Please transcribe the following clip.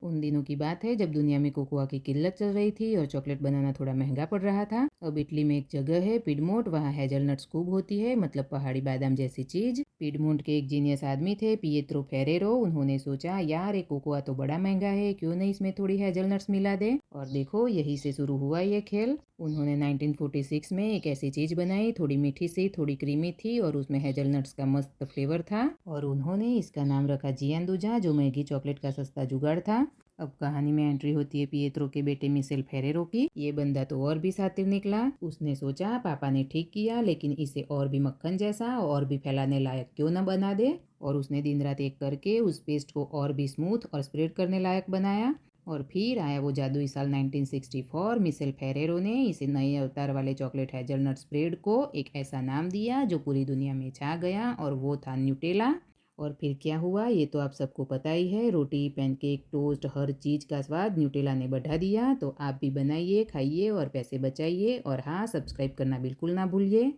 उन दिनों की बात है जब दुनिया में कोकोआ की किल्लत चल रही थी और चॉकलेट बनाना थोड़ा महंगा पड़ रहा था। अब इटली में एक जगह है पिडमोंट, वहाँ हेजलनट्स खूब होती है, मतलब पहाड़ी बादाम जैसी चीज। पिडमोंट के एक जीनियस आदमी थे, पिएत्रो फेरेरो। उन्होंने सोचा यार ये कोकोआ तो बड़ा महंगा है, क्यों नहीं इसमें थोड़ी हेजलनट्स मिला दे। और देखो यही से शुरू हुआ ये खेल। उन्होंने 1946 में एक ऐसी चीज बनाई, थोड़ी मीठी सी थोड़ी क्रीमी थी और उसमें हेजलनट्स का मस्त फ्लेवर था। और उन्होंने इसका नाम रखा जियान जो मैगी चॉकलेट का सस्ता जुगाड़ था। अब कहानी में एंट्री होती है पिएत्रो के बेटे मिसेल फेरेरो की। ये बंदा तो और भी शातिर निकला। उसने सोचा पापा ने ठीक किया, लेकिन इसे और भी मक्खन जैसा और भी फैलाने लायक क्यों न बना दे। और उसने दिन रात एक करके उस पेस्ट को और भी स्मूथ और स्प्रेड करने लायक बनाया। और फिर आया वो जादुई साल 1964। मिसेल फेरेरो ने इसे नए अवतार वाले चॉकलेट हेजलनट स्प्रेड को एक ऐसा नाम दिया जो पूरी दुनिया में छा गया, और वो था न्यूटेला। और फिर क्या हुआ ये तो आप सबको पता ही है। रोटी, पैनकेक, टोस्ट, हर चीज़ का स्वाद न्यूटेला ने बढ़ा दिया। तो आप भी बनाइए, खाइए और पैसे बचाइए। और हाँ, सब्सक्राइब करना बिल्कुल ना भूलिए।